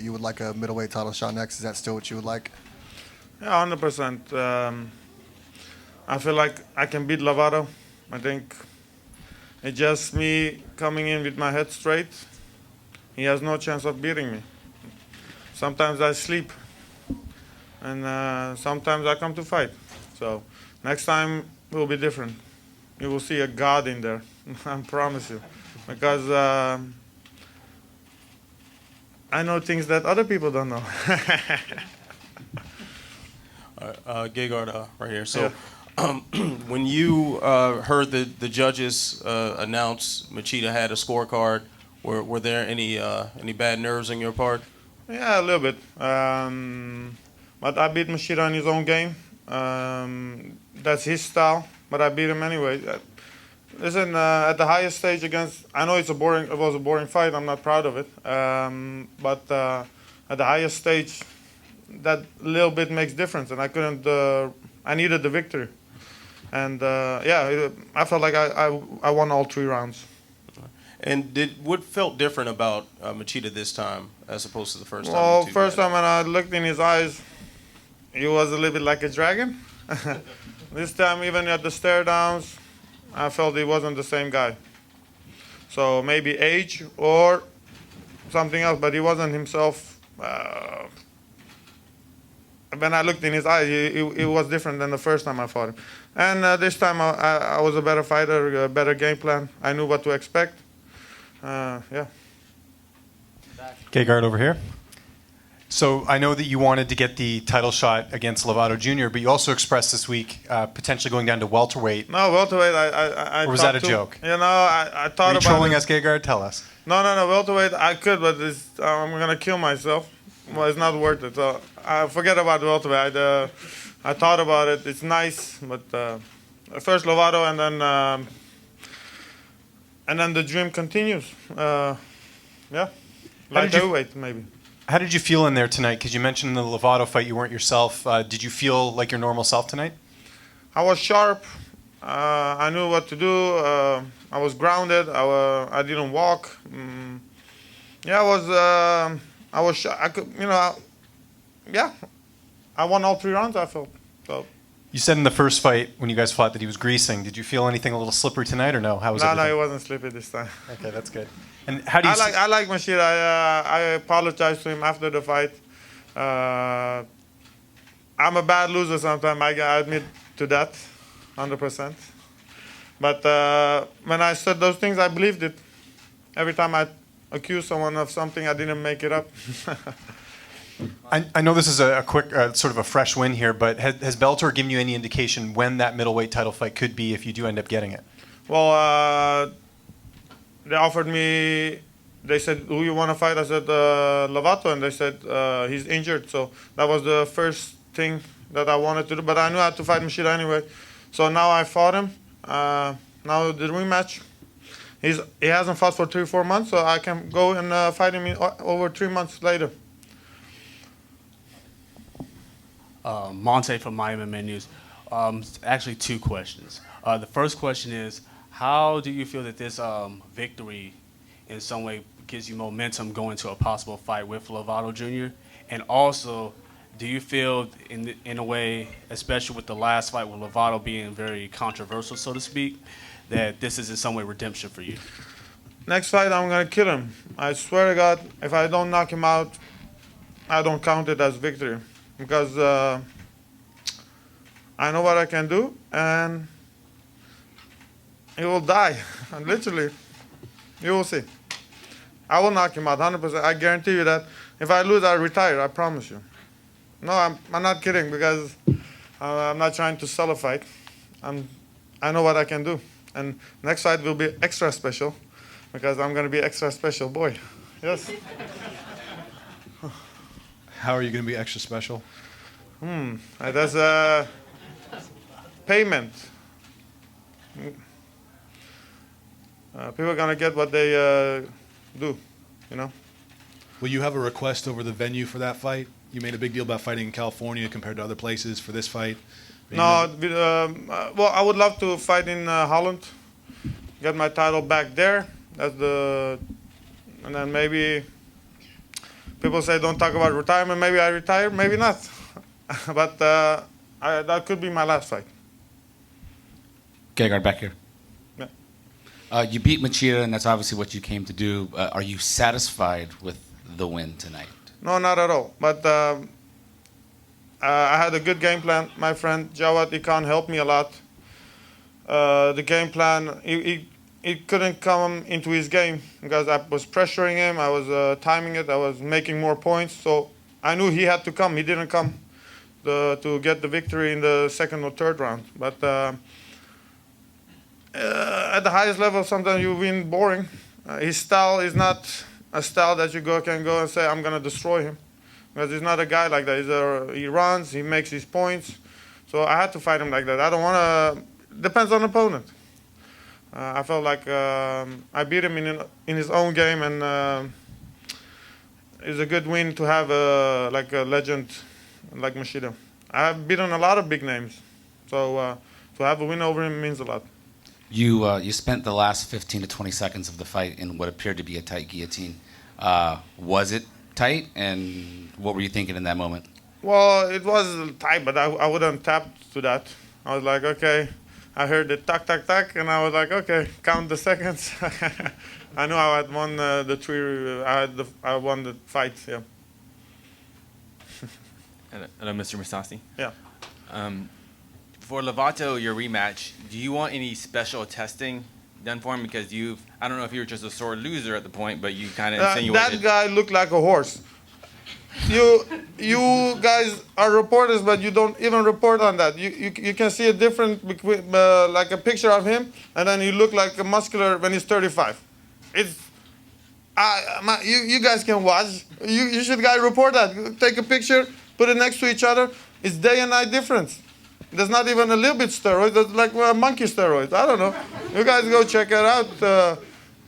you would like a middleweight title shot next. Is that still what you would like? Yeah, 100%. I feel like I can beat Lovato. I think it's just me coming in with my head straight. He has no chance of beating me. Sometimes I sleep, and sometimes I come to fight. So next time will be different. You will see a God in there, I promise you. Because I know things that other people don't know. Gegard, right here. So, when you heard the judges announce Machida had a scorecard, were there any bad nerves on your part? Yeah, a little bit. But I beat Machida in his own game. That's his style, but I beat him anyway. Listen, at the highest stage against, I know it was a boring fight. I'm not proud of it. But at the highest stage, that little bit makes difference, and I couldn't. I needed the victory, and I felt like I won all 3 rounds. And what felt different about Machida this time as opposed to the first time? Well, first time when I looked in his eyes, he was a little bit like a dragon. This time, even at the stare downs, I felt he wasn't the same guy. So maybe age or something else, but he wasn't himself. When I looked in his eyes, it was different than the first time I fought him. And this time I was a better fighter, a better game plan. I knew what to expect. Yeah. Gegard over here. So I know that you wanted to get the title shot against Lovato Jr., but you also expressed this week potentially going down to welterweight. No, welterweight, I or was that a joke? You know, I thought about it. Are you trolling us, Gegard? Tell us. No, welterweight, I could, but I'm going to kill myself. Well, it's not worth it. So I forget about welterweight. I thought about it. It's nice, but first Lovato, and then the dream continues. Yeah, like heavyweight maybe. How did you feel in there tonight? Because you mentioned in the Lovato fight you weren't yourself. Did you feel like your normal self tonight? I was sharp. I knew what to do. I was grounded. I didn't walk. Yeah, I was. I could. Yeah. I won all 3 rounds. I felt. So. You said in the first fight when you guys fought that he was greasing. Did you feel anything a little slippery tonight, or no? How was it? No, he wasn't slippery this time. Okay, that's good. And how do you? I like Machida. I apologized to him after the fight. I'm a bad loser sometimes. I admit to that, 100%. But when I said those things, I believed it. Every time I accused someone of something, I didn't make it up. I know this is a quick, sort of a fresh win here, but has Bellator given you any indication when that middleweight title fight could be if you do end up getting it? Well, they offered me, they said, who you want to fight? I said, Lovato, and they said, he's injured. So that was the first thing that I wanted to do, but I knew I had to fight Machida anyway. So now I fought him. Now the rematch. He hasn't fought for 3-4 months, so I can go and fight him over 3 months later. Monte from MMA News. Actually, 2 questions. The first question is, how do you feel that this victory in some way gives you momentum going to a possible fight with Lovato Jr.? And also, do you feel in a way, especially with the last fight with Lovato being very controversial, so to speak, that this is in some way redemption for you? Next fight, I'm going to kill him. I swear to God, if I don't knock him out, I don't count it as victory. Because I know what I can do, and he will die. Literally, you will see. I will knock him out 100%. I guarantee you that. If I lose, I retire. I promise you. No, I'm not kidding, because I'm not trying to sell a fight. I know what I can do. And next fight will be extra special, because I'm going to be extra special boy. Yes. How are you going to be extra special? That's a payment. People are going to get what they do, you know. Will you have a request over the venue for that fight? You made a big deal about fighting in California compared to other places for this fight. No, well, I would love to fight in Holland, get my title back there. And then maybe people say don't talk about retirement. Maybe I retire, maybe not. But that could be my last fight. Gegard, back here. Yeah. You beat Machida, and that's obviously what you came to do. Are you satisfied with the win tonight? No, not at all. But I had a good game plan. My friend Jawad Ikan helped me a lot. The game plan, he couldn't come into his game because I was pressuring him. I was timing it. I was making more points. So I knew he had to come. He didn't come to get the victory in the second or third round. But at the highest level, sometimes you win boring. His style is not a style that you can go and say, I'm going to destroy him. Because he's not a guy like that. He runs, he makes his points. So I had to fight him like that. I don't want to, depends on the opponent. I felt like I beat him in his own game, and it's a good win to have a legend like Machida. I have beaten a lot of big names. So to have a win over him means a lot. You spent the last 15 to 20 seconds of the fight in what appeared to be a tight guillotine. Was it tight, and what were you thinking in that moment? Well, it was tight, but I wouldn't tap to that. I was like, okay. I heard the tack, tack, tack, and I was like, okay, count the seconds. I knew I had won the three. I won the fight. Yeah. Hello, Mr. Mousasi. Yeah. For Lovato, your rematch, do you want any special testing done for him? Because I don't know if you were just a sore loser at the point, but you kind of insinuated. That guy looked like a horse. You guys are reporters, but you don't even report on that. You can see a difference between like a picture of him, and then he look like a muscular when he's 35. It's you guys can watch. You should guys report that. Take a picture, put it next to each other. It's day and night difference. There's not even a little bit steroid. That's like monkey steroids. I don't know. You guys go check it out.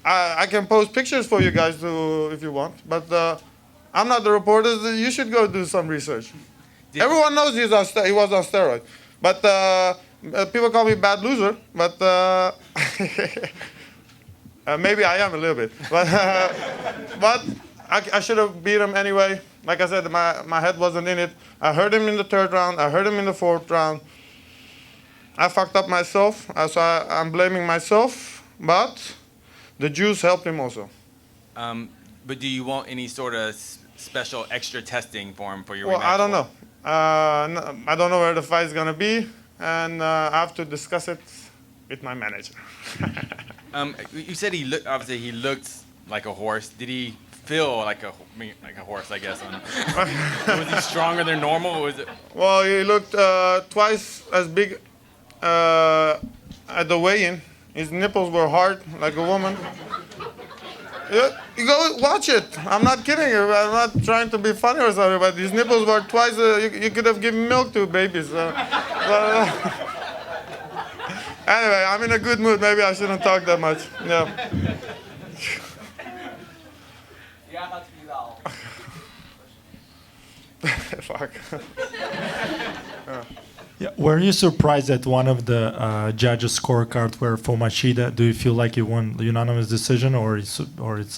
I can post pictures for you guys if you want, but. I'm not the reporter. You should go do some research. Everyone knows he was on steroid. But people call me bad loser. But maybe I am a little bit. But I should have beat him anyway. Like I said, my head wasn't in it. I heard him in the third round. I heard him in the fourth round. I fucked up myself. So I'm blaming myself. But the juice helped him also. But do you want any sort of special extra testing for him for your rematch? Well, I don't know. I don't know where the fight is going to be, and I have to discuss it with my manager. You said he looked like a horse. Did he feel like a horse, I guess? Was he stronger than normal? Or was it? Well, he looked twice as big at the weigh-in. His nipples were hard, like a woman. Yeah, you go watch it. I'm not kidding you. I'm not trying to be funny or something, but his nipples were twice. You could have given milk to babies. Anyway, I'm in a good mood. Maybe I shouldn't talk that much. Yeah. Fuck. Yeah. Were you surprised that one of the judges' scorecards were for Machida? Do you feel like you won the unanimous decision, or it's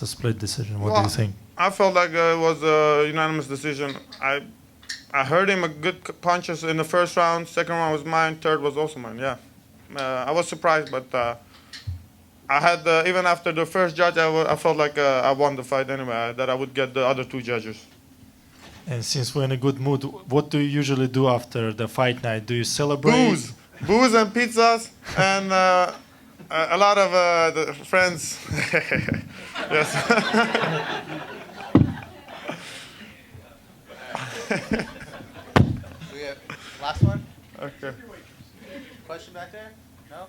a split decision? What do you think? I felt like it was a unanimous decision. I heard him a good punches in the first round. Second round was mine. Third was also mine. Yeah. I was surprised, but I had even after the first judge, I felt like I won the fight anyway. That I would get the other two judges. And since we're in a good mood, what do you usually do after the fight night? Do you celebrate? Booze and pizzas, and a lot of the friends. Yes. We have last one. Okay. Question back there? No?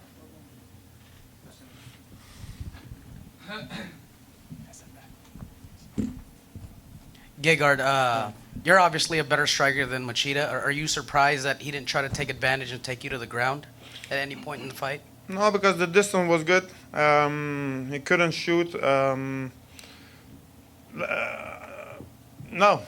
Gegard, you're obviously a better striker than Machida. Are you surprised that he didn't try to take advantage and take you to the ground at any point in the fight? No, because the distance was good. He couldn't shoot. No.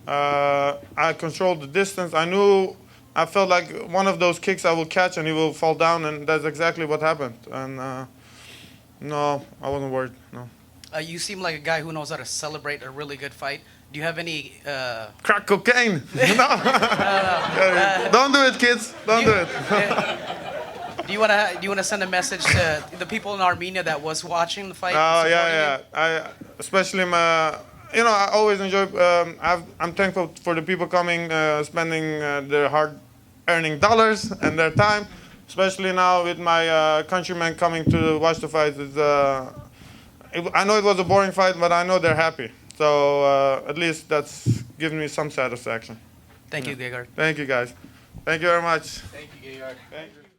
I controlled the distance. I felt like one of those kicks I will catch and he will fall down, and that's exactly what happened. And no, I wasn't worried, no. You seem like a guy who knows how to celebrate a really good fight. Do you have any? Crack cocaine. No. Don't do it, kids. Don't do it. Do you want to send a message to the people in Armenia that was watching the fight? Oh and yeah, supporting yeah. Especially I always enjoy. I'm thankful for the people coming, spending their hard-earning dollars and their time. Especially now with my countrymen coming to watch the fight. I know it was a boring fight, but I know they're happy. So at least that's given me some satisfaction. Thank you, Gegard. Thank you, guys. Thank you very much. Thank you, Gegard. Thank you.